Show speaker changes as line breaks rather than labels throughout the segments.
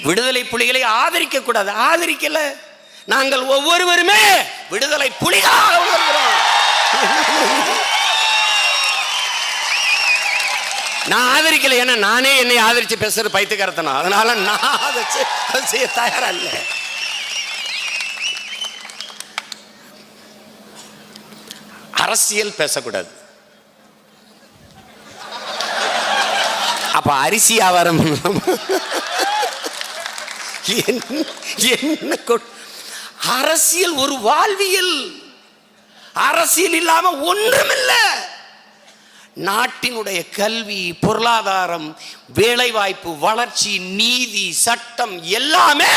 விடுதலை புலிகளை ஆதரிக்க கூடாது. ஆதரிக்கல, நாங்கள் ஒவ்வொருவருமே விடுதலை புலிகளாக உணர்கிறோம். நான் ஆதரிக்கல, ஏன்னா நானே என்னை ஆதரிச்சு பேசுறது பைத்தியக்காரத்தனம். அதனால நான் அதை செய்ய தயாரா இல்லை. அரசியல் பேசக்கூடாது. அப்ப அரிசி வியாபாரம் என்ன? அரசியல் ஒரு வாழ்வியல். அரசியல் இல்லாம ஒன்றுமில்லை. நாட்டினுடைய கல்வி, பொருளாதாரம், வேலைவாய்ப்பு, வளர்ச்சி, நீதி, சட்டம் எல்லாமே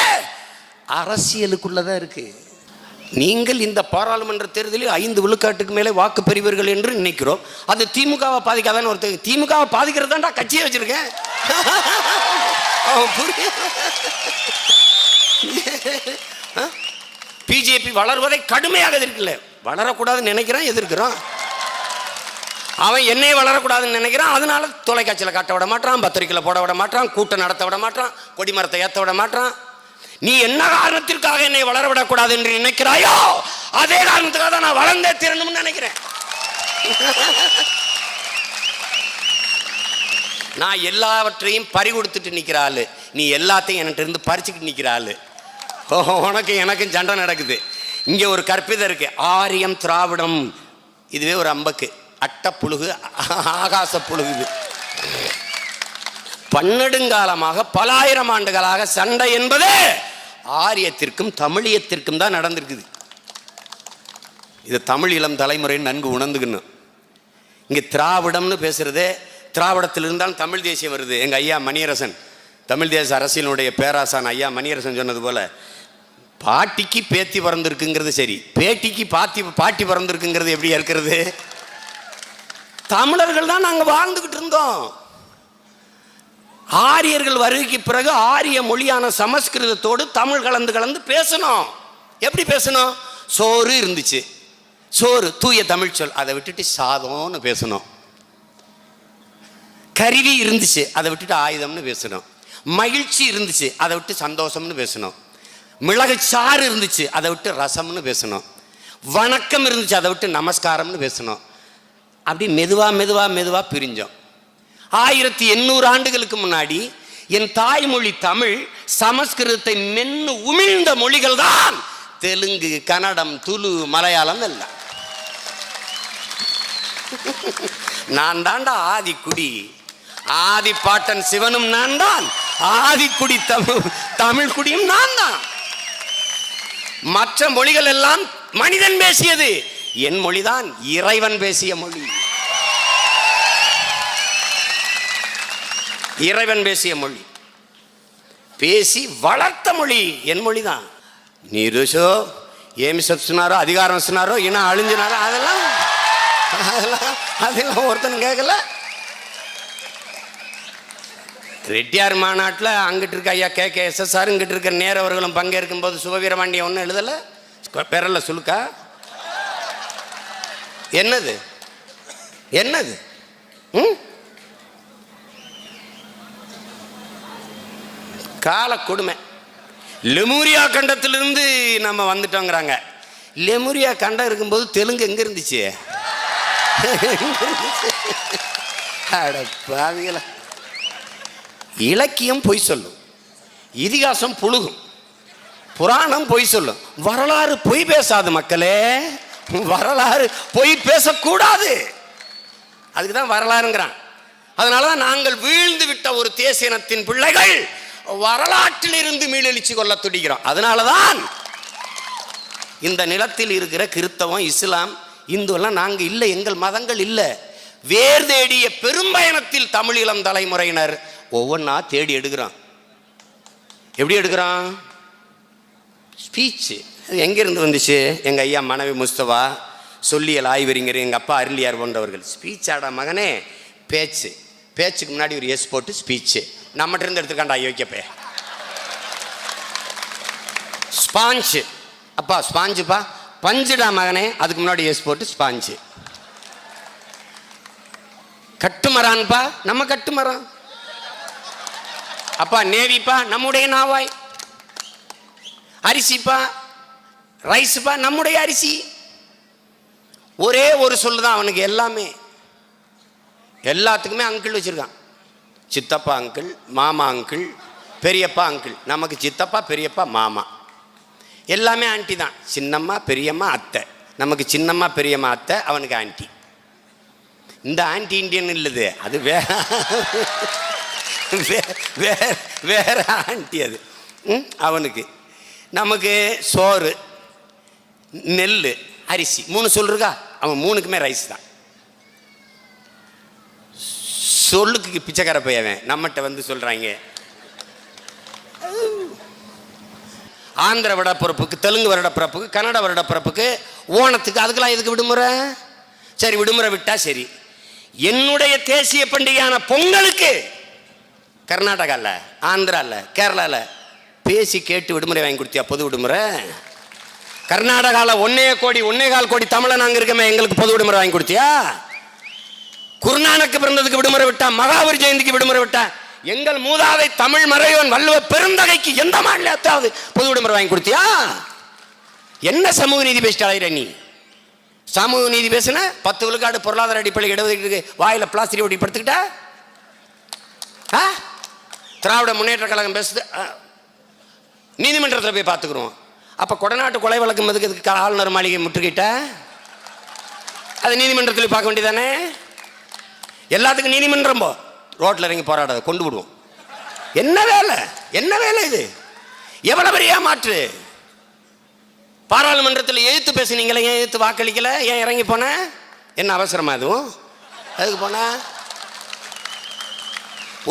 அரசியலுக்குள்ளதான் இருக்கு. நீங்கள் இந்த பாராளுமன்ற தேர்தலில் 5 விழுக்காட்டுக்கு மேலே வாக்கு பெறுவீர்கள் என்று நினைக்கிறோம். அது திமுகவை பாதிக்காதான்னு ஒருத்தர். திமுகவை பாதிக்கிறது தான்டா கட்சியை வச்சிருக்கேன். பிஜேபி வளர்வதை கடுமையாக எதிர்க்கல. வளரக்கூடாதுன்னு நினைக்கிறான், எதிர்க்கிறான். அவன் என்னையே வளரக்கூடாதுன்னு நினைக்கிறான். அதனால தொலைக்காட்சியில் காட்ட விட மாட்டான், பத்திரிக்கையில் போட விட மாட்டான், கூட்டம் நடத்த விட மாட்டான், கொடிமரத்தை ஏற்ற விட மாட்டான். நீ என்ன காரணத்திற்காக என்னை வளர விடக்கூடாது என்று நினைக்கிறாயோ அதே காரணத்துக்காக தான் நான் வளர்ந்தே தீரணும்னு நினைக்கிறேன். நான் எல்லாவற்றையும் பறி கொடுத்துட்டு நிற்கிற ஆளு, நீ எல்லாத்தையும் என்கிட்ட இருந்து பறிச்சுக்கிட்டு நிற்கிற ஆளு. உனக்கு எனக்கும் சண்டை நடக்குது. இங்கே ஒரு கற்பிதம் இருக்கு, ஆரியம் திராவிடம். இதுவே ஒரு அம்பக்கு, அட்ட புழுகு, ஆகாச புழுகுது. பன்னெடுங்காலமாக பல ஆயிரம் ஆண்டுகளாக சண்டை என்பது ஆரியத்திற்கும் தமிழியத்திற்கும் தான் நடந்திருக்குது. இது தமிழ் இளம் தலைமுறை நன்கு உணர்ந்துக்கணும். இங்கே திராவிடம்னு பேசுறது, திராவிடத்தில் இருந்தால் தமிழ் தேசியம் வருது. எங்கள் ஐயா மணியரசன், தமிழ் தேச அரசியலுடைய பேராசான் ஐயா மணியரசன் சொன்னது போல, பாட்டிக்கு பேத்தி பிறந்திருக்குங்கிறது சரி, பேட்டிக்கு பாட்டி பிறந்திருக்குங்கிறது எப்படி இருக்கிறது? தமிழர்கள் தான் நாங்கள் வாழ்ந்துகிட்டு இருந்தோம். ஆரியர்கள் வருகைக்கு பிறகு ஆரிய மொழியான சமஸ்கிருதத்தோடு தமிழ் கலந்து பேசணும். எப்படி பேசணும்? சோறு இருந்துச்சு, சோறு தூய தமிழ் சொல், அதை விட்டுட்டு சாதம்னு பேசணும். கருவி இருந்துச்சு, அதை விட்டுட்டு ஆயுதம்னு பேசணும். மகிழ்ச்சி இருந்துச்சு, அதை விட்டு சந்தோஷம்னு பேசணும். மிளகு சாறு இருந்துச்சு, அதை விட்டு ரசம்னு பேசணும். வணக்கம் இருந்துச்சு, அதை விட்டு நமஸ்காரம்னு பேசணும். அப்படி மெதுவா பிரிஞ்சோம். 1800 ஆண்டுகளுக்கு முன்னாடி என் தாய்மொழி தமிழ் சமஸ்கிருதத்தை மென்னு உமிழ்ந்த மொழிகள் தான் தெலுங்கு, கன்னடம், துளு, மலையாளம் எல்லாம். நான் தாண்டா ஆதிக்குடி. ஆதி பாட்டன் சிவனும் நான் தான், ஆதிக்குடி தமிழ் குடியும் நான் தான். மற்ற மொழிகள் எல்லாம் மனிதன் பேசியது, என் மொழிதான் இறைவன் பேசிய மொழி. இறைவன் பேசிய மொழி, பேசி வளர்த்த மொழி என் மொழி தான். நீருஷோ ஏமி சொன்னாரோ, அதிகாரம் சொன்னாரோ, இனம் அழிஞ்சினாரோ, அதெல்லாம் ஒருத்தன் கேட்கல. ரெட்டியார் மாநாட்டில் அங்கிட்டு இருக்க ஐயா KKSSR, இங்கிட்டு இருக்க நேரவர்களும் பங்கேற்கும் போது சுபவீரபாண்டியன் ஒன்றும் எழுதலை, பெறல சுலுக்கா. என்னது என்னது? கால கொடுமை. லெமூரியா கண்டத்திலிருந்து நம்ம வந்துட்டோங்கிறாங்க. லெமூரியா கண்டம் இருக்கும்போது தெலுங்கு எங்க இருந்துச்சு? பாவிகளா. இலக்கியம் பொய் சொல்லும், இதிகாசம் புழுகும், புராணம் பொய் சொல்லும், வரலாறு பொய் பேசாது மக்களே. வரலாறு பொய் பேசக்கூடாது, அதுக்குதான் வரலாறுங்கிறான். அதனாலதான் நாங்கள் வீழ்ந்து விட்ட ஒரு தேசியனத்தின் பிள்ளைகள் வரலாற்றில் இருந்து மீளெழுச்சி கொள்ள துடிக்கிறோம். அதனாலதான் இந்த நிலத்தில் இருக்கிற கிறிஸ்தவம், இஸ்லாம், இந்து எல்லாம் நாங்க இல்லை, எங்கள் மதங்கள் இல்லை. வேர் தேடிய பெரும்பயணத்தில் தமிழீழம் தலைமுறையினர் ஒவ்வொன்றா தேடி எடுக்கிறான். எப்படி எடுக்கிறான்? ஸ்பீச். எங்கிருந்து வந்துச்சு? எங்கள் ஐயா மனைவி முஸ்தபா, சொல்லியல் ஆய்வறிஞர், எங்கள் அப்பா அருளியார் போன்றவர்கள். ஸ்பீச் ஆடா மகனே, பேச்சு. பேச்சுக்கு முன்னாடி ஒரு எஸ் போட்டு ஸ்பீச்சு. நம்மகிட்ட இருந்து எடுத்துக்காண்டா யோக்கியப்பே. ஸ்பாஞ்சு, அப்பா ஸ்பாஞ்சுப்பா, பஞ்சுடா மகனே, அதுக்கு முன்னாடி எஸ் போட்டு ஸ்பாஞ்சு. கட்டுமரான்பா, நம்ம கட்டுமரம். அப்பா நேவிப்பா நம்முடைய நாவாய், அரிசிப்பா ரைஸ்ப்பா நம்முடைய அரிசி. ஒரே ஒரு சொல்லுதான் அவனுக்கு எல்லாமே. எல்லாத்துக்குமே அங்கிள் வச்சிருக்கான். சித்தப்பா அங்கிள், மாமா அங்கிள், பெரியப்பா அங்கிள். நமக்கு சித்தப்பா பெரியப்பா மாமா எல்லாமே ஆண்டி தான். சின்னம்மா பெரியம்மா அத்தை. நமக்கு சின்னம்மா பெரியம்மா அத்தை, அவனுக்கு ஆண்டி. இந்த ஆன்டி இண்டியன் இல்லது, அது வேற ஆண்டி அது அவனுக்கு. நமக்கு சோறு, நெல், அரிசி 3 சொல்லிருக்கா. அவன் 3க்குமே ரைஸ் தான். சொல்லுக்கு பிச்சைக்கார பையவன் நம்மகிட்ட வந்து சொல்றாங்க. ஆந்திர வருடப்பிறப்புக்கு, தெலுங்கு வருடப்பிறப்புக்கு, கன்னட வருடப்பிறப்புக்கு, ஓணத்துக்கு, அதுக்கெல்லாம் எதுக்கு விடுமுறை? சரி விடுமுறை விட்டா சரி. என்னுடைய தேசிய பண்டிகையான பொங்கலுக்கு கர்நாடகாவில், ஆந்திராவில், கேரளாவில் பேசி கேட்டு விடுமுறை வாங்கி கொடுத்தியா? பொது விடுமுறை. கர்நாடகாவில் 1.25 கோடி தமிழன் அங்கே இருக்கமே, எங்களுக்கு பொது விடுமுறை வாங்கி கொடுத்தியா? குருநானக்கு பிறந்ததுக்கு விடுமுறை விட்டா, மகாவீர் ஜெயந்திக்கு விடுமுறை விட்டா, எங்கள் மூதாதை தமிழ் மறைவன் வள்ளுவ பெருந்தகைக்கு எந்த மாநிலத்தாவது பொது விடுமுறை வாங்கி கொடுத்தியா? என்ன சமூக நீதி பேசிட்டாள நீ? சமூக நீதி பேசுன 10 விழுக்காடு பொருளாதார அடிப்படையில் இடஒதுக்கீடு வாயில பிளாஸ்டிக் ஒட்டி படுத்துக்கிட்டா? திராவிட முன்னேற்ற கழகம் பேசுது, நீதிமன்றத்தில் போய் பார்த்துக்கிறோம். அப்ப கொடநாட்டு கொலை வழக்கு எதுக்கு ஆளுநர் மாளிகை முற்றுகிட்ட? அது நீதிமன்றத்தில் பார்க்க வேண்டியதானே? எல்லாத்துக்கும் நீதிமன்றம் போ, ரோட்ல இறங்கி போராடாத, கொண்டு விடுவோம். என்ன வேலை, என்ன வேலை இது? எவ்வளவு பெரிய மாற்று? பாராளுமன்றத்தில் எதிர்த்து பேசுனீங்களே, ஏன் எதிர்த்து வாக்களிக்கல? ஏன் இறங்கி போன? என்ன அவசரமா அதுவும்? அதுக்கு போன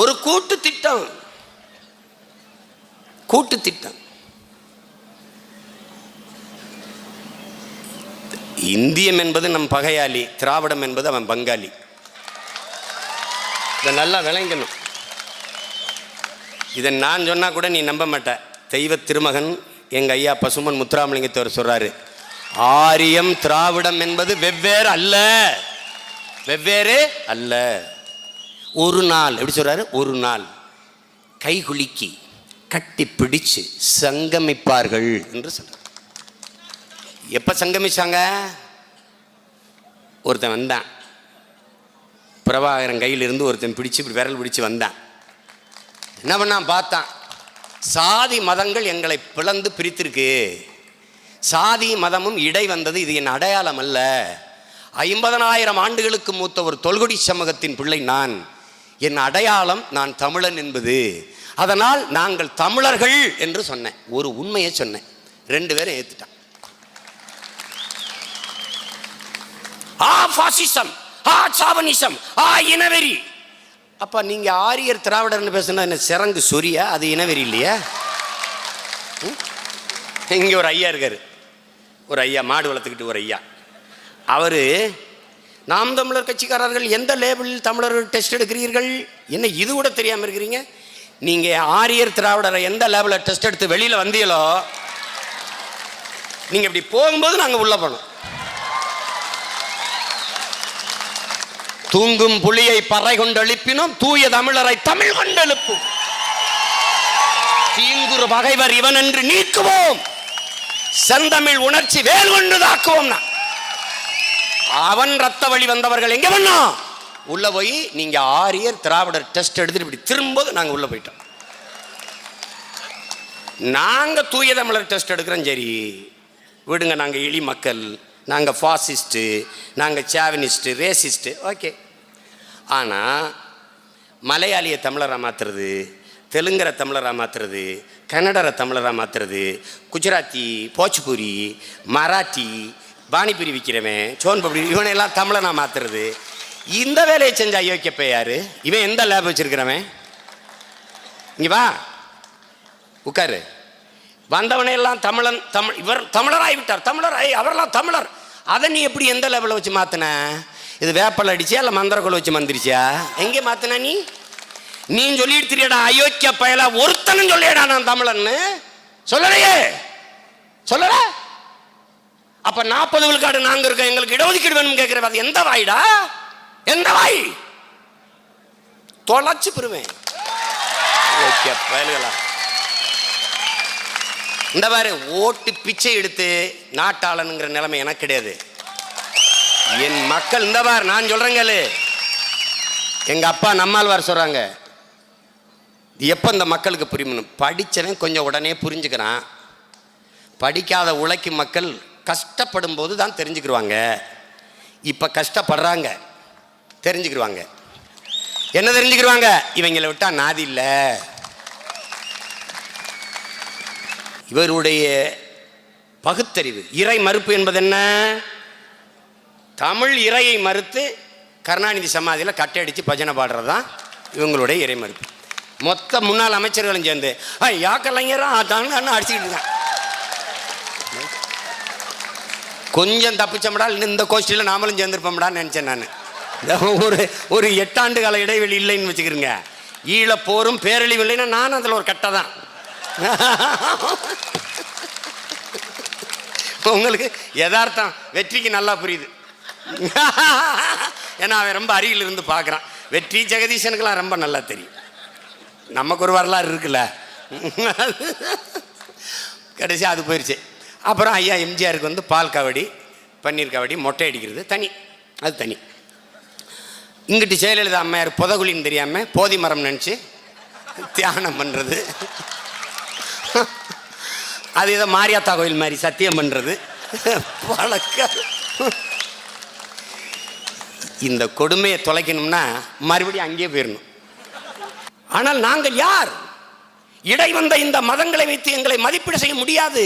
ஒரு கூட்டு திட்டம், கூட்டு திட்டம். இந்தியம் என்பது நம் பகையாளி, திராவிடம் என்பது அவன் பங்காளி. இதை நல்லா விளங்கணும். இதை நான் சொன்னா கூட நீ நம்ப மாட்ட. தெய்வ திருமகன் எங்க ஐயா பசுமன் முத்துராமலிங்கத்தவர் சொல்றாரு, ஆரியம் திராவிடம் என்பது வெவ்வேறு அல்ல, வெவ்வேறு அல்ல. ஒரு நாள் எப்படி சொல்றாரு? ஒரு நாள் கைகுலுக்கி கட்டி பிடிச்சு சங்கமிப்பார்கள் என்று சொல்ற. எப்ப சங்கமிச்சாங்க? ஒருத்தன் வந்தான், பிரபாகரன் கையிலிருந்து ஒருத்தன் பிடிச்சு விரல் பிடிச்சு வந்தான். என்ன பண்ணான்? பார்த்தான், சாதி மதங்கள் எங்களை பிளந்து பிரித்திருக்கு, சாதி மதமும் இடை வந்தது, இது என் அடையாளம் அல்ல. 50,000 ஆண்டுகளுக்கு மூத்த ஒரு தொல்குடி சமூகத்தின் பிள்ளை நான், என் அடையாளம் நான் தமிழன் என்பது, அதனால் நாங்கள் தமிழர்கள் என்று சொன்னேன். ஒரு உண்மையை சொன்னேன், 2 பேரும் ஏத்துட்டான். பாசிசம், சாவனிசம், இனவெறி. அப்ப நீங்க ஆரியர் திராவிடர்னு பேசுனா என்ன சிறங்கு சொரியா? அது இனவெறி இல்லையா? இங்க ஒரு ஐயா இருக்காரு, ஒரு ஐயா மாடு வளர்த்துக்கிட்டு ஒரு ஐயா. அவரு நாம் தமிழர் கட்சிக்காரர்கள் எந்த லேபிளில் தமிழர்கள் டெஸ்ட் எடுக்கிறீர்கள்? என்ன இது கூட தெரியாம இருக்கிறீங்க? நீங்க ஆரியர் திராவிடரை எந்த லேபிளில் டெஸ்ட் எடுத்து வெளியில வந்தீங்களோ, நீங்க இப்படி போகும்போது நாங்க உள்ள போனோம். தூங்கும் புலியை பறை கொண்டு எழுப்பினோம், தூய தமிழரை தமிழ் கொண்டு எழுப்பும். தீங்குறு பகைவர் இவன் என்று நீக்குவோம், செந்தமிழ் உணர்ச்சி வேல் கொண்டு தாக்குவோம். அவன் ரத்த வழி வந்தவர்கள் எங்க பண்ணோம்? உள்ள போய் நீங்க ஆரியர் திராவிடர் டெஸ்ட் எடுத்துட்டு இப்படி திரும்போது நாங்க உள்ள போயிட்டோம். நாங்க தூய தமிழர் டெஸ்ட் எடுக்கிறோம். சரி விடுங்க, நாங்க எளி மக்கள், நாங்கள் ஃபாசிஸ்ட்டு, நாங்கள் சாவினிஸ்ட்டு, ரேசிஸ்ட்டு, ஓகே. ஆனால் மலையாளியை தமிழராக மாற்றுறது, தெலுங்கரை தமிழராக மாற்றுறது, கன்னடரை தமிழராக மாற்றுறது, குஜராத்தி, போச்சுபூரி, மராட்டி, பானிபூரி விற்கிறவன், சோன்பப்படி, இவனையெல்லாம் தமிழனாக மாற்றுறது, இந்த வேலையை செஞ்ச அயோக்கியப்ப யாரு? இவன் எந்த லேப் வச்சிருக்கிறவன்? இங்கே வா உட்காரு. வந்தவனே எல்லாம் தமிழன், இவர் தமிழராகி விட்டார், தமிழராய், அவரெல்லாம் தமிழர். அதை நீ எப்படி எந்த லெவலில் வச்சு மாற்றின? இது வேப்பல் அடிச்சியா இல்லை மந்திரக்குள் வச்சு மந்திரிச்சியா? எங்கே மாற்றின நீ? நீ சொல்லிட்டு தெரியடா அயோக்கிய பயலா, ஒருத்தனும் சொல்லியடா நான் தமிழன்னு சொல்லலையே, சொல்லல. அப்ப 40 விழுக்காடு நாங்க இருக்கோம், எங்களுக்கு இடஒதுக்கீடு வேணும் கேட்கிற, அது எந்த வாய்டா? எந்த வாய்? தொலைச்சு பெறுவேன். இந்த மாதிரி ஓட்டு பிச்சை எடுத்து நாட்டாளனுங்கிற நிலைமை எனக்கு கிடையாது. என் மக்கள் இந்த மாதிரி நான் சொல்றேங்க, எங்க அப்பா நம்மாழ்வார் சொல்றாங்க, எப்போ இந்த மக்களுக்கு புரியணும், படித்தவன் கொஞ்சம் உடனே புரிஞ்சுக்கிறான், படிக்காத உழைக்கும் மக்கள் கஷ்டப்படும் போது தான் தெரிஞ்சுக்கிடுவாங்க. இப்போ கஷ்டப்படுறாங்க, தெரிஞ்சுக்கிடுவாங்க. என்ன தெரிஞ்சுக்கிடுவாங்க? இவங்களை விட்டா நாதி இல்லை. இவருடைய பகுத்தறிவு, இறை மறுப்பு என்பது என்ன? தமிழ் இறையை மறுத்து கருணாநிதி சமாதியில் கட்டடிச்சு பஜனை பாடுறது தான் இவங்களுடைய இறை மறுப்பு. மொத்த முன்னாள் அமைச்சர்களும் சேர்ந்து ஐயா கலைஞரா தான்னு அடிச்சுக்கிட்டு இருக்கான். கொஞ்சம் தப்பிச்சோம்டா, இந்த கோஷ்டியில் நாமளும் சேர்ந்துருப்போம்டான்னு நினச்சேன் நான். ஒரு 8 ஆண்டு கால இடைவெளி இல்லைன்னு வச்சுக்கிறேங்க. ஈழப்போரும் பேரழிவு இல்லைன்னா நான் அதில் ஒரு கட்டை தான். உங்களுக்கு யதார்த்தம் வெற்றிக்கு நல்லா புரியுது. ஏன்னா அவன் ரொம்ப அருகில் இருந்து பார்க்குறான். வெற்றி ஜெகதீசனுக்கெல்லாம் ரொம்ப நல்லா தெரியும். நமக்கு ஒரு வரலாறு இருக்குல்ல. கடைசி அது போயிடுச்சு. அப்புறம் ஐயா எம்ஜிஆருக்கு வந்து பால் காவடி, பன்னீர் காவடி, மொட்டை அடிக்கிறது தனி, அது தனி. இங்கிட்டு ஜெயலலிதா அம்மையார் புதகுலின்னு தெரியாமல் போதி மரம் நினச்சி தியானம் பண்ணுறது, அது ஏதோ மாரியாத்தா கோயில் மாதிரி சத்தியம் பண்ணுறது வழக்கம். இந்த கொடுமையை தொலைக்கணும்னா மறுபடியும் அங்கேயே போயிடணும். ஆனால் நாங்கள் யார்? இடை வந்த இந்த மதங்களை வைத்து எங்களை மதிப்பீடு செய்ய முடியாது.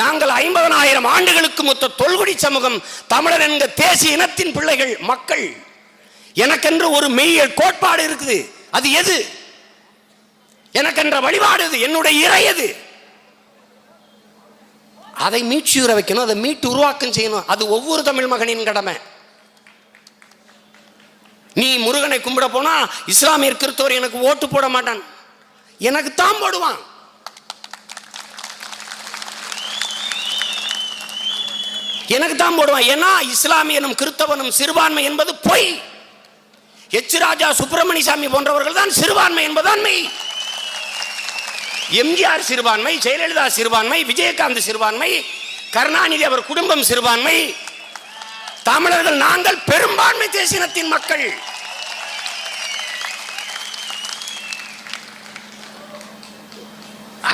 நாங்கள் 50,000 ஆண்டுகளுக்கு மொத்த தொல்குடி சமூகம், தமிழர் என்கிற தேசிய இனத்தின் பிள்ளைகள், மக்கள். எனக்கென்று ஒரு மெய்யியல் கோட்பாடு இருக்குது. அது எது? எனக்கென்ற வழிபாடு எது? என்னுடைய இறை எது? அதை மீட்சியுற வைக்கணும், அதை மீட்டு உருவாக்கம் செய்யணும். அது ஒவ்வொரு தமிழ் மகனின் கடமை. நீ முருகனை கும்பிட போனா இஸ்லாமியர் கிறிஸ்தவர் எனக்கு ஓட்டு போட மாட்டான், எனக்கு தான் போடுவான். எனக்கு தான் போடுவான். ஏன்னா இஸ்லாமியனும் கிறிஸ்தவனும் சிறுபான்மை என்பது பொய். எச் ராஜா, சுப்பிரமணிய சாமி போன்றவர்கள் தான் சிறுபான்மை என்பதான் மெய். எம்ஜிஆர் சிறுபான்மை, ஜெயலலிதா சிறுபான்மை, விஜயகாந்த் சிறுபான்மை, கருணாநிதி அவர் குடும்பம் சிறுபான்மை. தமிழர்கள் நாங்கள் பெரும்பான்மை தேசியத்தின் மக்கள்.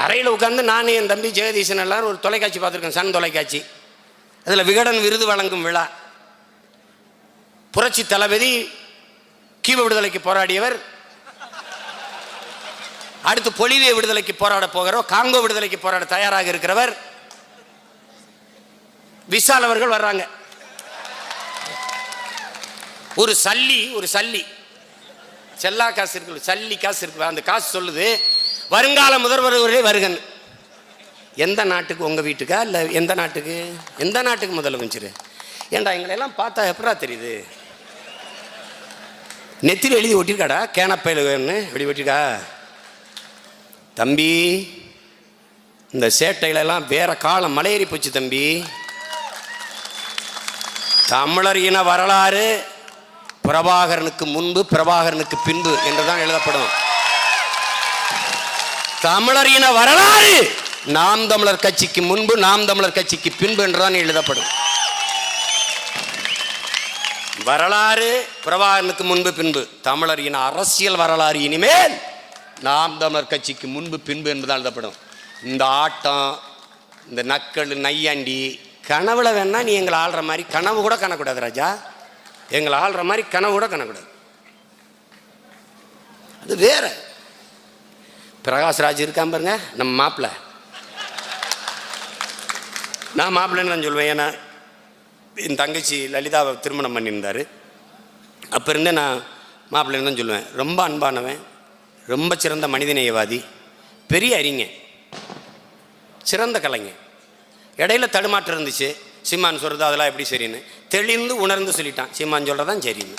அறையில் உட்கார்ந்து நான் என் தம்பி ஜெகதீசன் எல்லாரும் ஒரு தொலைக்காட்சி பார்த்துருக்கேன், சன் தொலைக்காட்சி. அதில் விகடன் விருது வழங்கும் விழா. புரட்சி தளபதி கீவ விடுதலைக்கு போராடியவர், அடுத்து பொலிவிய விடுதலைக்கு போராட போகிறவர், காங்கோ விடுதலைக்கு போராட தயாராக இருக்கிறவர் விஷால் அவர்கள் வர்றாங்க. ஒரு சல்லி செல்லா காசு இருக்கு, சல்லி காசு இருக்கு. அந்த காசு சொல்லுது, வருங்கால முதல்வர் வருகன். எந்த நாட்டுக்கு? உங்க வீட்டுக்கா இல்லை எந்த நாட்டுக்கு? எந்த நாட்டுக்கு முதலமைச்சர்? ஏண்டா எங்களெல்லாம் பார்த்தா எப்படா தெரியுது? நெத்தியில் எழுதி ஒட்டிருக்காடா, கேனப்பையில் வெளி ஒட்டிருக்கா? தம்பி, இந்த சேட்டைகளெல்லாம் வேற காலம் மலையேறி போச்சு தம்பி. தமிழர் இன வரலாறு பிரபாகரனுக்கு முன்பு, பிரபாகரனுக்கு பின்பு என்றுதான் எழுதப்படும். தமிழர் இன வரலாறு நாம் தமிழர் கட்சிக்கு முன்பு, நாம் தமிழர் கட்சிக்கு பின்பு என்றுதான் எழுதப்படும். வரலாறு பிரபாகரனுக்கு முன்பு பின்பு. தமிழர் இன அரசியல் வரலாறு இனிமேல் நாம் தமிழர் கட்சிக்கு முன்பு பின்பு என்பதால் எழுதப்படும். இந்த ஆட்டம், இந்த நக்கல், நையாண்டி கனவுல வேணா நீ எங்களை ஆள்ற மாதிரி கனவு கூட காணக்கூடாது ராஜா. எங்களை ஆள்ற மாதிரி கனவு கூட காணக்கூடாது. அது வேற. பிரகாஷ்ராஜ் இருக்கான் பாருங்க, நம்ம மாப்பிள்ள. நான் மாப்பிள்ளைன்னு நான் சொல்லுவேன். ஏன்னா என் தங்கச்சி லலிதாவை திருமணம் பண்ணியிருந்தார். அப்போ இருந்தே நான் மாப்பிள்ளைன்னு தான் சொல்லுவேன். ரொம்ப அன்பானவன், ரொம்ப சிறந்த மனிதநேயவாதி, பெரிய அறிஞர், சிறந்த கலைஞர். இடையில தடுமாற்றம் இருந்துச்சு. சீமான் சொல்கிறது அதெல்லாம் எப்படி சரின்னு தெளிந்து உணர்ந்து சொல்லிட்டான். சீமான் சொல்கிறதான் சரின்னு.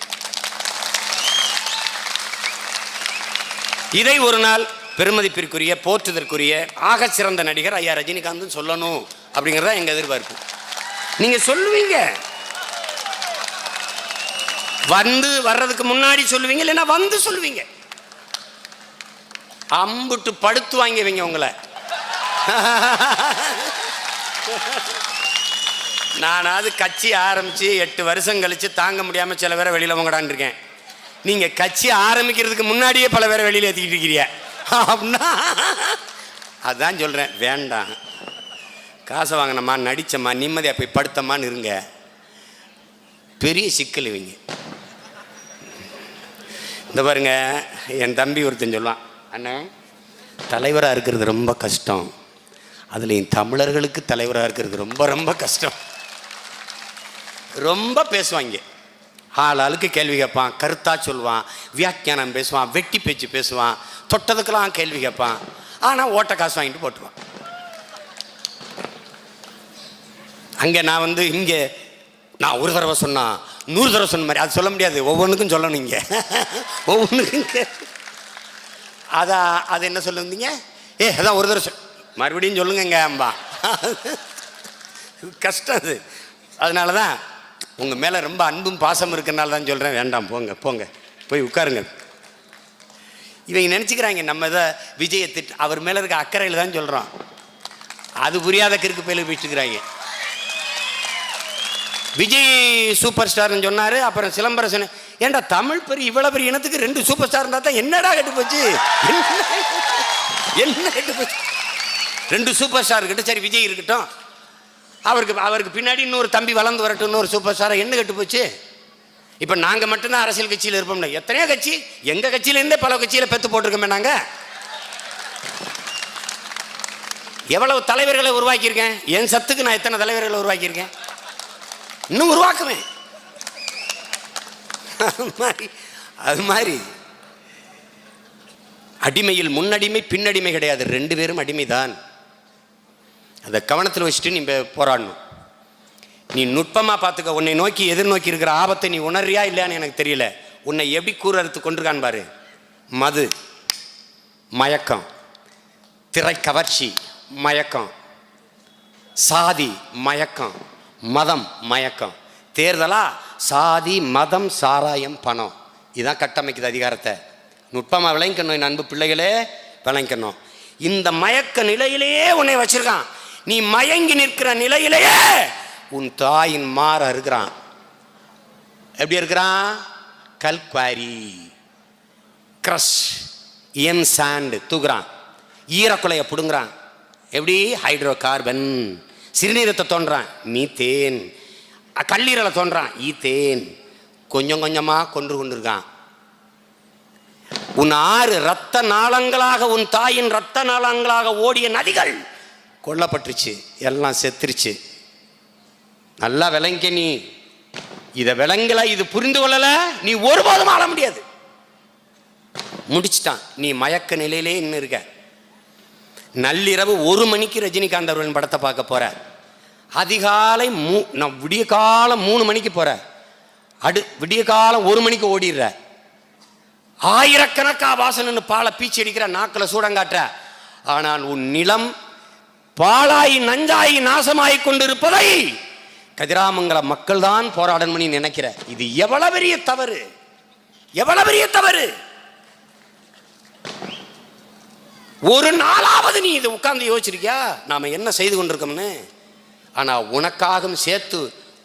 இதை ஒரு நாள் பெருமதிப்பிற்குரிய, போற்றுதற்குரிய, ஆக சிறந்த நடிகர் ஐயா ரஜினிகாந்த் சொல்லணும் அப்படிங்கிறதா எங்கள் எதிர்பார்ப்பு. நீங்க சொல்லுவீங்க, வர்றதுக்கு முன்னாடி சொல்லுவீங்க, இல்லைன்னா வந்து சொல்லுவீங்க. அம்புட்டு படுத்து வாங்கிவீங்க உங்களை. நானாவது கட்சி ஆரம்பிச்சு 8 வருஷம் கழிச்சு தாங்க முடியாம சில பேரை வெளியில வாங்கடான் இருக்கேன். நீங்க கட்சி ஆரம்பிக்கிறதுக்கு முன்னாடியே பல பேரை வெளியில ஏற்றிக்கிட்டு இருக்கிறீங்க அப்படின்னா அதான் சொல்றேன், வேண்டாம். காசை வாங்கினம்மா, நடிச்சம்மா, நிம்மதியாக போய் படுத்தம்மான்னு இருங்க. பெரிய சிக்கல் இவங்க. இந்த பாருங்க, என் தம்பி ஒருத்தன் சொல்லுவான், அண்ணன் தலைவராக இருக்கிறது ரொம்ப கஷ்டம், அதுலேயும் தமிழர்களுக்கு தலைவராக இருக்கிறது ரொம்ப ரொம்ப கஷ்டம். ரொம்ப பேசுவாங்க, ஆளுக்கு கேள்வி கேட்பான், கருத்தாக சொல்லுவான், வியாக்கியானம் பேசுவான், வெட்டி பேச்சு பேசுவான், தொட்டதுக்கெல்லாம் கேள்வி கேட்பான். ஆனால் ஓட்ட காசு வாங்கிட்டு போட்டுருவான். அங்கே நான் இங்கே நான் ஒரு தடவை சொன்னா 100 தடவை சொன்ன மாதிரி அது சொல்ல முடியாது, ஒவ்வொன்றுக்கும் சொல்லணும். இங்கே ஒவ்வொன்றுக்கும் அது என்ன சொல்லுங்க, அதான் ஒரு தடவை மறுபடியும் சொல்லுங்க அம்பா, கஷ்டம் அது. அதனால தான் உங்கள் மேலே ரொம்ப அன்பும் பாசம் இருக்கிறனால தான் சொல்கிறேன், வேண்டாம் போங்க போங்க போய் உட்காருங்க. இவங்க நினச்சிக்கிறாங்க நம்ம இதை விஜயை அவர் மேலே இருக்க அக்கறையில் தான் சொல்கிறோம். அது புரியாத கிறுக்கு பயில போயிட்டுருக்கிறாங்க. விஜய் சூப்பர் ஸ்டார்னு சொன்னார், அப்புறம் சிலம்பரசன். ஏன்டா தமிழ் பெரிய இவ்வளோ பெரிய இனத்துக்கு 2 சூப்பர் ஸ்டார் இருந்தால் தான் என்னடா கெட்டு போச்சு, என்ன கெட்டு போச்சு? 2 சூப்பர் ஸ்டார் கிட்ட சரி விஜய் இருக்கட்டும், அவருக்கு பின்னாடி இன்னொரு தம்பி வளர்ந்து வரட்டும், இன்னொரு சூப்பர் ஸ்டார், என்ன கெட்டு போச்சு? இப்போ நாங்கள் மட்டும்தான் அரசியல் கட்சியில் இருப்போம்ல, எத்தனையோ கட்சி, எங்கள் கட்சியிலேருந்தே பல கட்சியில் பெற்று போட்டிருக்கோமே. நாங்கள் எவ்வளவு தலைவர்களை உருவாக்கியிருக்கேன், என் சத்துக்கு நான் எத்தனை தலைவர்களை உருவாக்கியிருக்கேன், இன்னும் உருவாக்குவேன். அது மாதிரி அடிமையில் முன்னடிமை பின்னடிமை கிடையாது, 2 பேரும் அடிமைதான். அதை கவனத்தில் வச்சுட்டு நீ போராடணும். நீ நுட்பமாக பார்த்துக்க, உன்னை நோக்கி எதிர்நோக்கி இருக்கிற ஆபத்தை நீ உணர்றியா இல்லையான்னு எனக்கு தெரியல. உன்னை எப்படி கூறறுத்து கொண்டிருக்கான் பாரு. மது மயக்கம், திரை கவர்ச்சி மயக்கம், சாதி மயக்கம், மதம் மயக்கம். தேர்தலா சாதி மதம் சாராயம் பணம், இதுதான் கட்டமைக்குது அதிகாரத்தை. நுட்பமாக விளங்கிக்கணும் என் அன்பு பிள்ளைகளே, விளங்கிக்கணும். இந்த மயக்க நிலையிலேயே உன்னை வச்சிருக்கான். நீ மயங்கி நிற்கிற நிலையிலேயே உன் தாயின் மாற இருக்கிறான். எப்படி இருக்கிறான்? கல்குவாரி, கிரஷ், எம் சாண்ட் தூக்குறான், ஈரக்குலையை பிடுங்குறான். எப்படி? Hydrocarbon. சிறுநீரத்தை தோன்றான், மீத்தேன். கல்லீரலை தோன்றான், ஈத்தேன். கொஞ்சம் கொஞ்சமாக கொண்டு இருக்கான். உன் 6 இரத்த நாளங்களாக, உன் தாயின் இரத்த நாளங்களாக ஓடிய நதிகள் கொல்லப்பட்டுருச்சு, எல்லாம் செத்துருச்சு. நல்லா விளங்க. நீ இதை விளங்கல, இது புரிந்து கொள்ளல, நீ ஒருபோதும் ஆள முடியாது. முடிச்சுட்டான். நீ மயக்க நிலையிலே இன்னும் இருக்க. நள்ளிரவு 1 மணிக்கு ரஜினிகாந்த் அவர்களின் படத்தை பார்க்க போற. அதிகாலை நான் விடிய காலம் 3 மணிக்கு போற. விடிய காலம் 1 மணிக்கு ஓடிடுற. ஆயிரக்கணக்கா வாசனன்னு பாலை பீச்சி அடிக்கிற, நாக்கில் சூடங்காட்டுற. ஆனால் உன் நிலம் பாலாய் நஞ்சாயி நாசமாயி கொண்டிருப்பதை கதிராமங்கல மக்கள் தான் போராடணும் நீ நினைக்கிற. இது எவ்வளவு பெரிய தவறு, எவ்வளவு பெரிய தவறு. ஒரு நாளாவது நீ இதை உட்கார்ந்து யோசிச்சிருக்கியா நாம என்ன செய்து கொண்டிருக்கோம்னு? ஆனா உனக்காகவும் சேர்த்து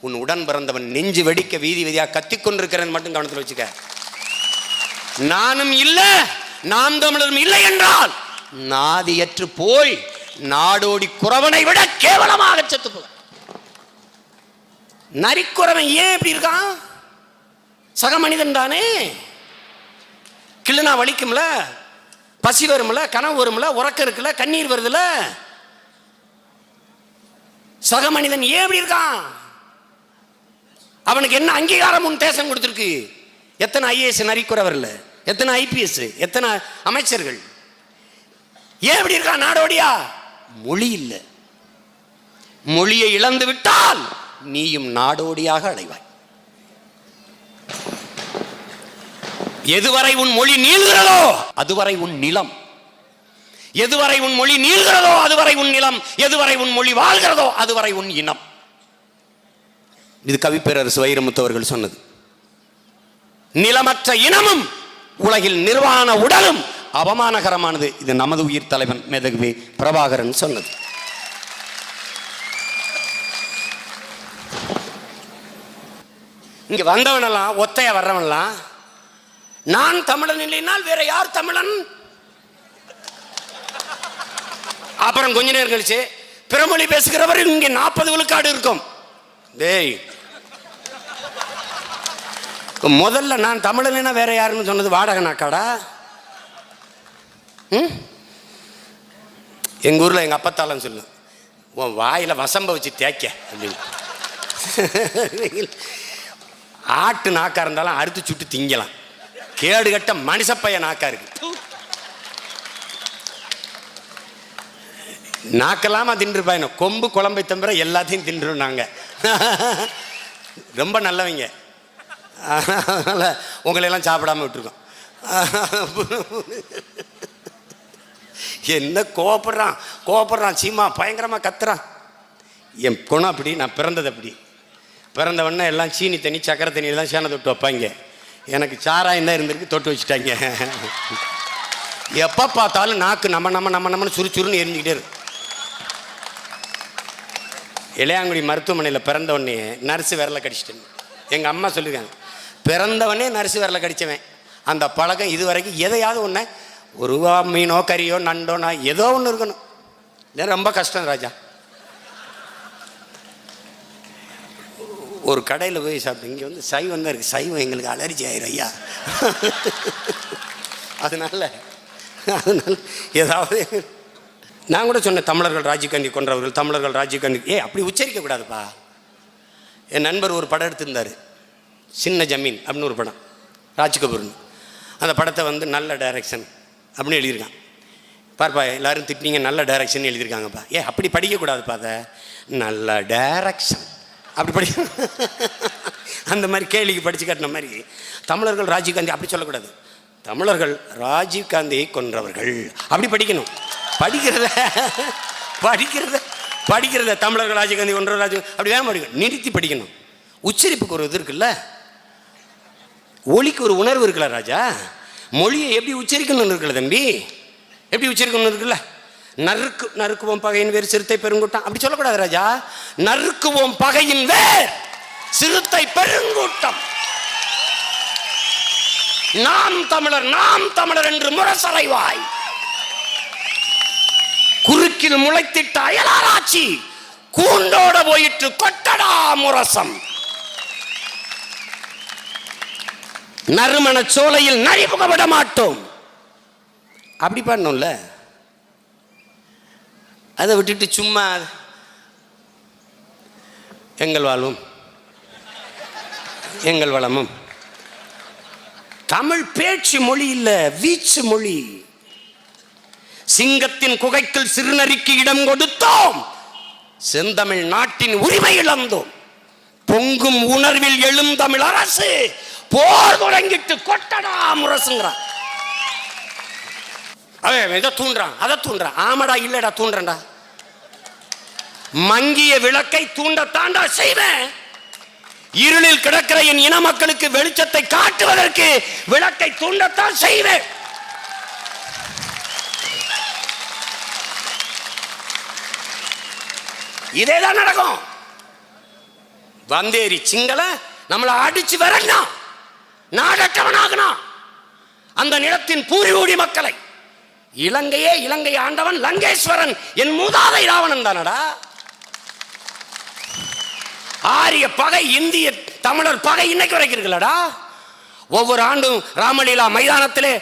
உன் உடன் பிறந்தவன் நெஞ்சு வெடிக்க வீதி வீதியா கத்திக்கொண்டிருக்கிறேன் மட்டும் கவனத்தில் வச்சுக்க. நானும் இல்லை, நாம் தமிழரும் இல்லை என்றால் நாதியற்று போய் நாடோடி குறவனை விட கேவலமாக செத்து போக. நரிக்குறவன் ஏன் இப்படி இருக்கான்? சக மனிதன் தானே. கிள்ளுனா வலிக்கும்ல, பசி வரும்ல, கனவு வரும்ல, உறக்கம் இருக்குல்ல, கண்ணீர் வருதுல. சக மனிதன் ஏன் இப்படி இருக்கான்? அவனுக்கு என்ன அங்கீகாரம் உன் தேசம் கொடுத்திருக்கு? எத்தனை ஐஏஎஸ் நரிக்குறவர்கள், எத்தனை ஐபிஎஸ், எத்தனை அமைச்சர்கள்? ஏன் இப்படி இருக்கான் நாடோடியா? மொழி இல்லை. மொழியை இழந்து விட்டால் நீயும் நாடோடியாக அடைவாய். எதுவரை உன் மொழி நீள்கிறதோ அதுவரை உன் நிலம், எதுவரை உன் மொழி நீள்கிறதோ அதுவரை உன் நிலம், எதுவரை உன் மொழி வாழ்கிறதோ அதுவரை உன் இனம். இது கவிப்பேரரசு வைரமுத்து அவர்கள் சொன்னது. நிலமற்ற இனமும் உலகில் நிர்வாண உடலும் அவமானகரமானது. இது நமது உயிர் தலைவன் மேதகு பிரபாகரன் சொன்னது. இங்க வந்தவனெல்லாம் ஒத்தையா வர்றவன்லாம் நான் தமிழன் இல்லைனால் வேற யார் தமிழன்? அப்புறம் கொஞ்ச நேரம் கழிச்சு பிறமொழி பேசுகிறவர் இங்க 40 விழுக்காடு இருக்கும். டேய், முதல்ல நான் தமிழனா வேற யாருன்னு சொன்னது வாடகை நாக்காடா. எங்க ஊர்ல எங்க அப்பத்தாலும் சொல்லு, உன் வாயில வசம்ப வச்சு தேய்க்க அப்படின்னு. ஆட்டு நாக்கா இருந்தாலும் அறுத்து சுட்டு திங்கலாம். கேடு கட்ட மனுஷப்பைய நாக்கா இருக்கு. நாக்கெல்லாமா தின்றுப்பாங்க. கொம்பு குழம்பை தம்புற எல்லாத்தையும் தின்றும் நாங்க. ரொம்ப நல்லவங்க. அதனால உங்களையெல்லாம் சாப்பிடாம விட்டுருக்கோம். என்ன கோவப்படுறான் சீமா பயங்கரமா கத்துறான். என் குணம் அப்படி, நான் பிறந்தது அப்படி. பிறந்தவொடனே எல்லாம் சீனி தண்ணி சக்கரை தண்ணியெல்லாம் சேனை தொட்டு வைப்பாங்க. எனக்கு சாராயம் தான் இருந்திருக்கு, தொட்டு வச்சுட்டாங்க. எப்போ பார்த்தாலும் நாக்கு நம்மன்னு சுறுசுறுன்னு எரிஞ்சுக்கிட்டே இருக்கு. இளையாங்குடி மருத்துவமனையில் பிறந்தவொடனே நர்ஸு விரலை கடிச்சிட்டேன். எங்கள் அம்மா சொல்லியிருக்காங்க, பிறந்தவனே நர்ஸு விரலை கடிச்சவன். அந்த பழக்கம் இது வரைக்கும் எதையாவது ஒன்று, ஒரு மீனோ கறியோ நண்டோனா ஏதோ ஒன்று இருக்கணும். இது ரொம்ப கஷ்டம் ராஜா. ஒரு கடையில் போய் சாப்பிட்டு, இங்கே வந்து சைவம் தான் இருக்குது, சைவம் எங்களுக்கு அலர்ஜி ஆயிரும் ஐயா. அதனால ஏதாவது நான் கூட சொன்னேன், தமிழர்கள் ராஜீவ்காந்தி கொன்றவர்கள், தமிழர்கள் ராஜீவ்காந்தி. அப்படி உச்சரிக்க கூடாதுப்பா. என் நண்பர் ஒரு படம் எடுத்திருந்தார், சின்ன ஜமீன் அப்படின்னு ஒரு படம், ராஜ்கபூர்னு. அந்த படத்தை வந்து நல்ல டைரக்ஷன் அப்படின்னு எழுதியிருக்கான். பார்ப்பா, எல்லாரும் திட்டினீங்க, நல்ல டைரக்ஷன் எழுதியிருக்காங்கப்பா. அப்படி படிக்கக்கூடாதுப்பா, அதை நல்ல டைரக்ஷன் அப்படி படி. அந்த மாதிரி கேள்விக்கு படித்து காட்டின மாதிரி தமிழர்கள் ராஜீவ்காந்தி அப்படி சொல்லக்கூடாது. தமிழர்கள் ராஜீவ்காந்தியை கொன்றவர்கள் அப்படி படிக்கணும். படிக்கிறத தமிழர்கள் ராஜீவ்காந்தி கொன்றவர் ராஜீவ் அப்படி வேணும் படிக்கணும். நிறுத்தி படிக்கணும். உச்சரிப்புக்கு ஒரு இது இருக்குல்ல, ஒலிக்கு ஒரு உணர்வு இருக்குல்ல ராஜா. மொழியை எப்படி உச்சரிக்கணும்னு இருக்குல்ல தம்பி, எப்படி உச்சரிக்கணும்னு இருக்குல்ல. நறுக்குவோம் பகையின் வேர் சிறுத்தை பெருங்கூட்டம் அப்படி சொல்லக்கூடாது ராஜா. நறுக்குவோம் பகையின் வேர் சிறுத்தை பெருங்கூட்டம். நாம் தமிழர் என்று முரசறைவாய். குறுக்கில் முளைத்திட்ட அயலாராட்சி கூண்டோட போயிட்டு கொட்டடா முரசம். நறுமண சோலையில் நழிபுக விட மாட்டோம் அப்படி பண்ணோம்ல. அதை விட்டுட்டு சும்மா எங்கள் வாழ்வும் எங்கள் வளமும். தமிழ் பேச்சு மொழி இல்ல, வீச்சு மொழி. சிங்கத்தின் குகைக்குள் சிறுநரிக்கு இடம் கொடுத்தோம், செந்தமிழ் நாட்டின் உரிமை இழந்தோம். பொங்கும் உணர்வில் எழும் தமிழ் அரசு போர் தொடங்கிட்டு கொட்டடா முரசுங்கிறான். அவன் இதை தூண்டுறான், அதை தூண்டுறான். ஆமாடா, இல்லடா, தூண்டுறா. மங்கிய விளக்கை தூண்டத்தாண்டா செய்வேன். இருளில் கிடக்கிற என் இன மக்களுக்கு வெளிச்சத்தை காட்டுவதற்கு விளக்கை தூண்டத்தான் செய்வேன். இதேதான் நடக்கும். வந்தேரி சிங்கள நம்மளை அடிச்சு வரணும், நாடற்றவனாகணும். அந்த நிலத்தின் பூர்வீக மக்களை, இலங்கை ஆண்டவன் லங்கேஸ்வரன் என் மூதாதை ராவணன் தானடா. ஆரிய பகை, இந்திய தமிழர் பகை இன்னைக்கு வரைக்கும் இருக்குல்லடா. ஒவ்வொரு ஆண்டும் ராமலீலா மைதானத்திலே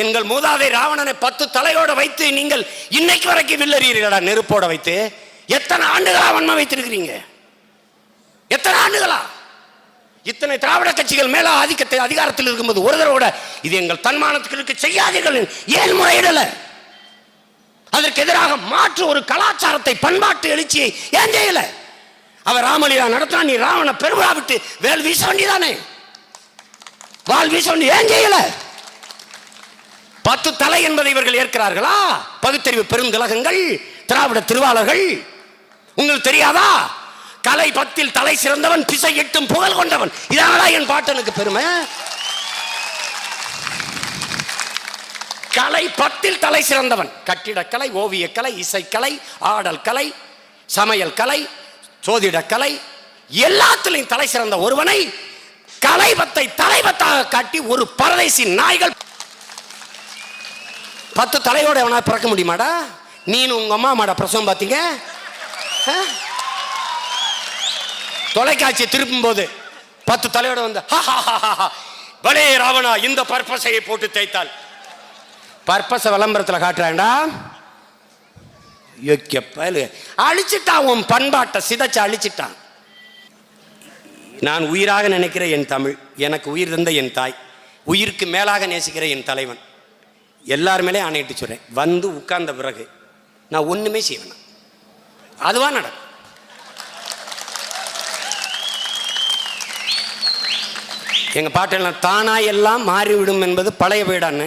எங்கள் மூதாதை ராவணனை 10 தலையோட வைத்து நீங்கள் இன்னைக்கு வரைக்கும் வில்லறீர்களா, நெருப்போட வைத்து. எத்தனை ஆண்டுகளா வன்மை வைத்திருக்கிறீங்க? எத்தனை ஆண்டுகளா? இத்தனை திராவிட கட்சிகள் மேல ஆதிக்கத்தை அதிகாரத்தில் இருக்கும்போது ஒரு தடவை இது எங்கள் தன்மானத்துக்கு செய்யாதீர்கள் ஏன் முறையிடல? அதற்கு எதிராக மாற்று ஒரு கலாச்சாரத்தை, பண்பாட்டு எழுச்சியை ஏன் செய்யல? அவர் ராமலீலா நடத்தினா நீ ராவண பெருவிழா விட்டு வேல் வீச வேண்டியதானே, வால் வீச வேண்டிய ஏன் செய்யல? 10 தலை என்பதை இவர்கள் ஏற்கிறார்களா? பகுத்தறிவு பெருந்திலகங்கள், திராவிட திருவாளர்கள். உங்களுக்கு தெரியாதா? கலை 10 தலை சிறந்தவன், பிசை 8 புகழ் கொண்டவன். இதனால என் பாட்டனுக்கு பெருமை. கலை 10 தலை சிறந்தவன். கட்டிடக்கலை, ஓவியக்கலை, இசைக்கலை, ஆடல் கலை, சமையல் கலை, சோதிடக்கலை, எல்லாத்திலையும் தலை சிறந்த ஒருவனை கலைபத்தை தலைபத்தாக காட்டி ஒரு பரதேசி நாய்கள் 10 தலையோட எவனா பிறக்க முடியுமாடா? நீனு உங்க அம்மா மாடா பிரசவம் பார்த்தீங்க? தொலைக்காட்சியை திருப்பும் போது 10 தலையோட வந்து பலே ராவணா இந்த பர்பஸையை போட்டு தேய்த்தால், பர்பஸை விளம்பரத்தில் காட்டுறாண்டா. அழிச்சிட்டான், உன் பண்பாட்டை சிதைச்சு அழிச்சிட்டான். நான் உயிராக நினைக்கிற என் தமிழ், எனக்கு உயிர் தந்த என் தாய், உயிருக்கு மேலாக நேசிக்கிற என் தலைவன், எல்லாருமே ஆணையிட்டு சொல்றேன். வந்து உட்கார்ந்த பிறகு நான் ஒண்ணுமே செய்வேன், அதுவா நடக்கும். எங்க பாட்டெல்லாம் தானா எல்லாம் மாறிவிடும் என்பது பழைய வீடான்னு,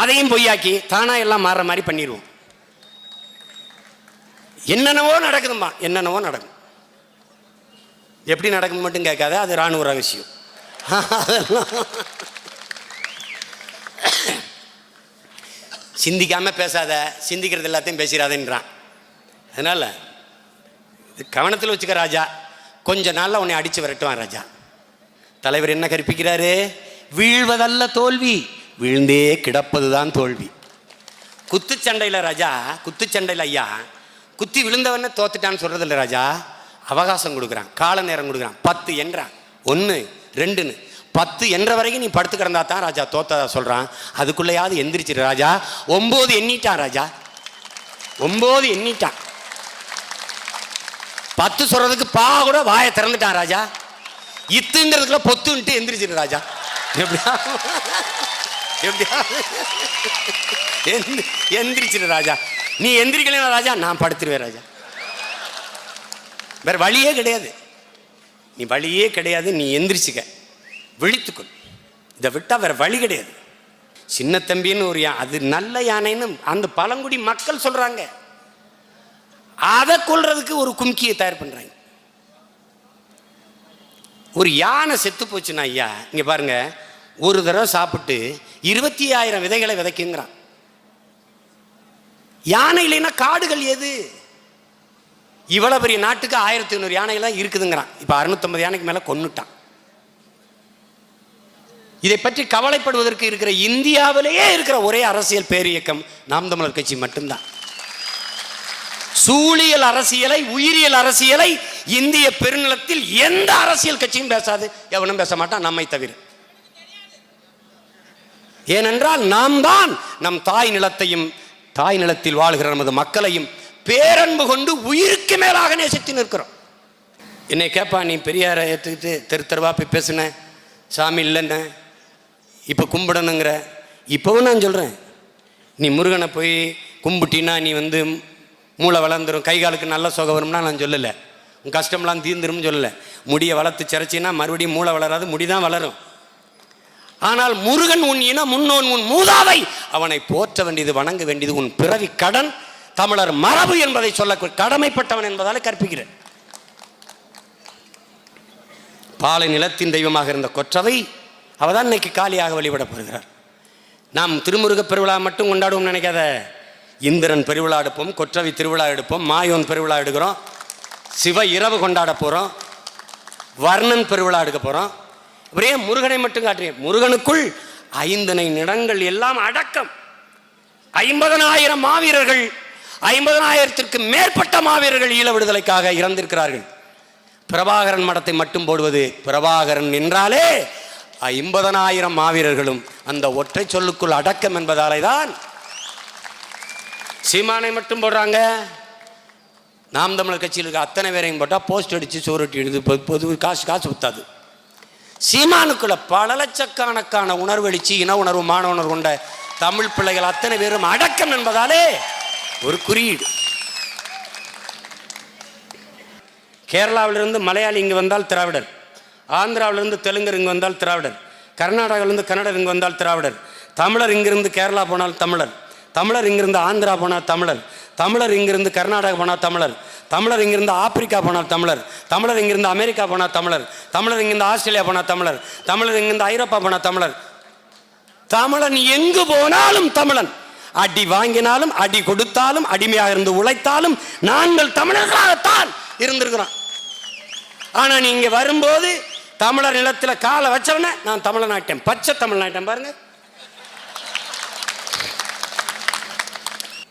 அதையும் பொய்யாக்கி தானா எல்லாம் மாறுற மாதிரி பண்ணிடுவோம். என்னென்னவோ நடக்குதுமா, என்னென்னவோ நடக்கும். எப்படி நடக்கும் மட்டும் கேட்காத, அது ராணுவ ரகசியம். சிந்திக்காம பேசாத, சிந்திக்கிறது எல்லாத்தையும் பேசிடாதேன்றான். அதனால கவனத்தில் வச்சுக்க ராஜா. கொஞ்ச நாள்ல உன்னை அடிச்சு விரட்டுவான் ராஜா. தலைவர் என்ன கற்பிக்கிறாரு? வீழ்வதல்ல தோல்வி, வீழ்ந்தே கிடப்பதுதான் தோல்வி. குத்துச்சண்டையில் ராஜா, குத்துச்சண்டையில் ஐயா, குத்தி விழுந்தவன தோத்துட்டான்னு சொல்றது இல்லை ராஜா. அவகாசம் கொடுக்குறான், கால நேரம் கொடுக்குறான். 10 என்றான், 1 2ன்னு 10 என்ற வரைக்கும் நீ படுத்து கிடந்தா தான் ராஜா தோத்ததா சொல்றான். அதுக்குள்ளையாவது எந்திரிச்சிரு ராஜா. 9 எண்ணிட்டான் ராஜா, 9 எண்ணிட்டான். 10 சொல்றதுக்கு பா கூட வாயை திறந்துட்டான் ராஜா. இத்துங்கிறதுக்குள்ள பொத்துன்ட்டு எந்திரிச்சிரு ராஜா. எப்படியா எப்படியா எந்திரிச்சிரு ராஜா. நீ எந்திரிக்கல ராஜா, நான் படுத்துருவேன் ராஜா. வேற வழியே கிடையாது, நீ வழியே கிடையாது. நீ எந்திரிச்சுக்க, விழித்துக்கொள். இதை விட்டா வேற வழி கிடையாது. சின்ன தம்பின்னு ஒரு அது நல்ல யானைன்னு அந்த பழங்குடி மக்கள் சொல்றாங்க. அதை கொல்றதுக்கு ஒரு கும்கியை தயார் பண்றாங்க. ஒரு யானை செத்து போச்சுன்னா ஐயா, இங்க பாருங்க, ஒரு தடவை சாப்பிட்டு 25,000 விதைகளை விதைக்குங்கிறான். யானை இல்லைன்னா காடுகள் எது? இவ்வளவு பெரிய நாட்டுக்கு 1500 யானைகள் இருக்குதுங்கிறான். இப்ப 650 யானைக்கு மேல கொன்னுட்டான். இதை பற்றி கவலைப்படுவதற்கு இருக்கிற இந்தியாவிலேயே இருக்கிற ஒரே அரசியல் பேரியக்கம் நாம் தமிழர் கட்சி மட்டும்தான். சூழியல் அரசியலை, உயிரியல் அரசியலை இந்திய பெருநிலத்தில் எந்த அரசியல் கட்சியும் பேசாது, எவனும் பேச மாட்டான், நம்மை தவிர. ஏனென்றால் நாம் தான் நம் தாய் நிலத்தையும், தாய் நிலத்தில் வாழ்கிற நமது மக்களையும் பேரன்பு கொண்டு உயிருக்கு மேலாக நேசித்து நிற்கிறோம். என்னை கேட்பா, நீ பெரியாரை ஏற்றுக்கிட்டு தெரு தெருவா போய் பேசுன, சாமி இல்லைன்ன, இப்போ கும்பிடணுங்கிற. இப்போவும் நான் சொல்கிறேன், நீ முருகனை போய் கும்பிட்டினா நீ மூளை வளர்ந்துடும், கை காலுக்கு நல்ல சுகம் வரும்னா நான் சொல்லலை. உன் கஷ்டம்லாம் தீர்ந்துரும்னு சொல்லலை. முடியை வளர்த்து சிறச்சின்னா மறுபடியும் மூளை வளராது, முடிதான் வளரும். ஆனால் முருகன் உன் இன முன்னோன், உன் மூதாதை, அவனை போற்ற வேண்டியது, வணங்க வேண்டியது உன் பிறவி கடன், தமிழர் மரபு என்பதை சொல்ல கடமைப்பட்டவன் என்பதால் கற்பிக்கிறேன். பாலை நிலத்தின் தெய்வமாக இருந்த கொற்றவை அவதான் இன்னைக்கு காலியாக வழிபடப்படுகிறார். நாம் திருமுருக பெருவிழா மட்டும் கொண்டாடுவோம் நினைக்காத. இந்திரன் பெருவிழா எடுப்போம், கொற்றவை திருவிழா எடுப்போம், மாயோன் பெருவிழா எடுக்கிறோம், சிவ இரவு கொண்டாட போகிறோம், வர்ணன் பெருவிழா எடுக்க போகிறோம். ஒரே முருகனை மட்டும் காட்டுறேன். முருகனுக்குள் 5 நிறங்கள் எல்லாம் அடக்கம். 50,000 மாவீரர்கள், 50,000த்திற்கு மேற்பட்ட மாவீரர்கள் ஈழ விடுதலைக்காக இறந்திருக்கிறார்கள். பிரபாகரன் மடத்தை மட்டும் போடுவது, பிரபாகரன் என்றாலே 50,000 மாவீரர்களும் அந்த ஒற்றை சொல்லுக்குள் அடக்கம் என்பதாலே தான் சீமானை மட்டும் போடுறாங்க. நாம் தமிழர் கட்சியில் இருக்க அத்தனை பேரையும் போட்டால் போஸ்ட் அடித்து சோறுட்டி எடுத்து பொது காசு ஊத்தாது. சீமானுக்குள்ள பல லட்சக்கணக்கான உணர்வெளிச்சு, இன உணர்வு, மான உணர்வு கொண்ட தமிழ் பிள்ளைகள் அத்தனை பேரும் அடக்கம் என்பதாலே ஒரு குறியீடு. கேரளாவிலிருந்து மலையாளி இங்கு வந்தால் திராவிடர், ஆந்திராவிலிருந்து தெலுங்கர் இங்கு வந்தால் திராவிடர், கர்நாடகாவிலிருந்து கன்னடர் இங்கு வந்தால் திராவிடர், தமிழர் இங்கிருந்து கேரளா போனால் தமிழர், தமிழர் இங்கிருந்து ஆந்திரா போனால் தமிழர், தமிழர் இங்கிருந்து கர்நாடகா போனால் தமிழர், தமிழர் இங்கிருந்து ஆப்பிரிக்கா போனால் தமிழர், தமிழர் இங்கிருந்து அமெரிக்கா போனால் தமிழர், தமிழர் இங்கிருந்து ஆஸ்திரேலியா போனால் தமிழர், தமிழர் இங்கிருந்து ஐரோப்பா போனால் தமிழர், தமிழன் எங்கு போனாலும் தமிழன். அடி வாங்கினாலும் அடி கொடுத்தாலும் அடிமையாக இருந்து உழைத்தாலும் நாங்கள் தமிழர்களாகத்தான் இருந்திருக்கிறோம். ஆனா நீங்க வரும்போது தமிழர் நிலத்துல காலை வச்சவன நான் தமிழ்நாட்டம், பச்சை தமிழ்நாட்டம் பாருங்க.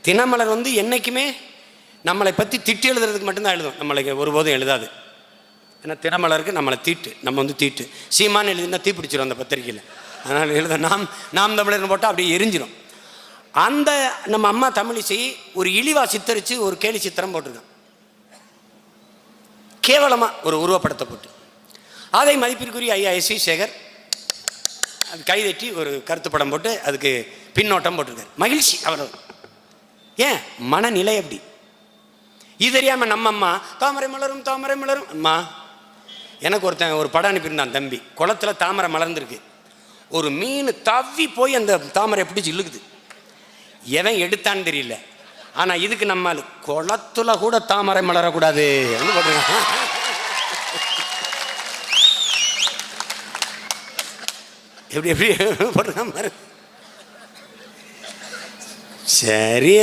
தினமலர் என்னைக்குமே நம்மளை பற்றி திட்டு எழுதுறதுக்கு மட்டும்தான் எழுதும், நம்மளுக்கு ஒருபோதும் எழுதாது. ஏன்னா தினமலருக்கு நம்மளை தீட்டு, நம்ம தீட்டு. சீமான் எழுதினா தீ பிடிச்சிடும் அந்த பத்திரிக்கையில். அதனால் எழுத நாம் தமிழர்னு போட்டால் அப்படியே எரிஞ்சிடும். அந்த நம்ம அம்மா தமிழிசை ஒரு இழிவா சித்தரித்து ஒரு கேலி சித்திரம் போட்டிருக்கான், கேவலமாக ஒரு உருவப்படத்தை போட்டு. அதை மதிப்பிற்குரிய ஐயா எஸ் வி சேகர் அது கைதட்டி ஒரு கருத்து படம் போட்டு அதுக்கு பின்னோட்டம் போட்டிருக்காரு. மகிழ்ச்சி அவ்வளவு. ஏன் மனநிலை அப்படி. இது தெரியாமல் நம்ம அம்மா தாமரை மலரும் தாமரை மலரும். அம்மா எனக்கு ஒருத்தன் ஒரு படம் அனுப்பியிருந்தான் தம்பி, குளத்துல தாமரை மலர்ந்துருக்கு. ஒரு மீன் தவி போய் அந்த தாமரை பிடிச்சி இழுக்குது. எவன் எடுத்தான்னு தெரியல. ஆனா இதுக்கு நம்ம குளத்துல கூட தாமரை மலரக்கூடாது எப்படி எப்படி போட்டுருக்க. சரி,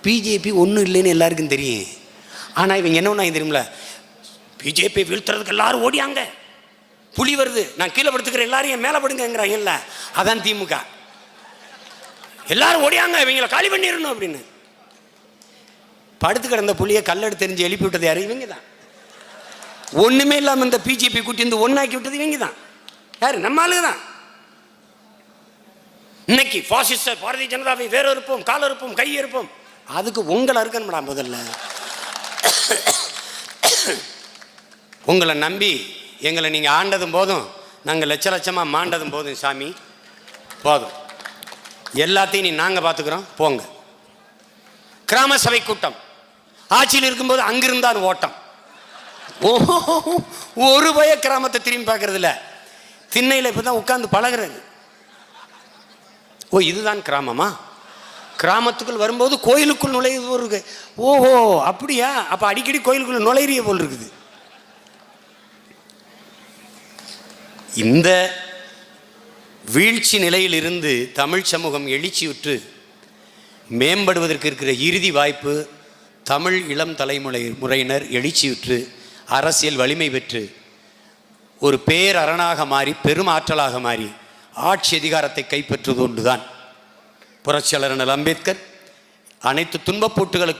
பிஜேபி ஒன்றும் இல்லைன்னு எல்லாருக்கும் தெரியும். ஆனால் இவங்க என்ன ஒன்றா தெரியுமில்ல, பிஜேபி வீழ்த்துறதுக்கு எல்லாரும் ஓடியாங்க, புலி வருது நான் கீழே படுத்துக்கிறேன் எல்லாரும் என் மேலே படுங்கிறாங்கல்ல, அதான் திமுக. எல்லாரும் ஓடியாங்க இவங்களை காலி பண்ணிடணும் அப்படின்னு. படுத்து கிடந்த புலியை கல்லெடு தெரிஞ்சு எழுப்பி விட்டது யாரு? இவங்க தான். ஒன்றுமே இல்லாமல் இந்த பிஜேபி கூட்டி வந்து ஒன்னாக்கி விட்டது இவங்க தான். யாரு? நம்ம ஆளுங்க தான். இன்னைக்கு பாசிஸ்ட பாரதிய ஜனதாவை வேற இருப்போம், கால இருப்போம், கை இருப்போம். அதுக்கு உங்களை இருக்கணும்டா முதல்ல. உங்களை நம்பி எங்களை நீங்கள் ஆண்டதும் போதும், நாங்கள் லட்ச லட்சமாக மாண்டதும் போதும் சாமி, போதும். எல்லாத்தையும் நீ நாங்கள் பார்த்துக்கிறோம் போங்க. கிராம சபை கூட்டம் ஆட்சியில் இருக்கும்போது அங்கிருந்தான் ஓட்டம். ஒரு பய கிராமத்தை திரும்பி பார்க்கறது இல்லை. திண்ணையில் இப்போ தான் உட்காந்து பழகிறது. ஓ இதுதான் கிராமமா? கிராமத்துக்குள் வரும்போது கோயிலுக்குள் நுழைவது போல் இருக்கு. ஓஹோ அப்படியா? அப்போ அடிக்கடி கோயிலுக்குள் நுழையிறிய போல் இருக்குது. இந்த வீழ்ச்சி நிலையில் இருந்து தமிழ் சமூகம் எழுச்சியுற்று மேம்படுவதற்கு இருக்கிற இறுதி வாய்ப்பு, தமிழ் இளம் தலைமுறையினர் எழுச்சியுற்று அரசியல் வலிமை பெற்று ஒரு பேரரணாக மாறி பெரும் ஆற்றலாக மாறி ஆட்சி அதிகாரத்தை கைப்பற்றுவது ஒன்றுதான். புரட்சியாளர் அண்ணல் அம்பேத்கர் அனைத்து துன்பப்போட்டுகளுக்கு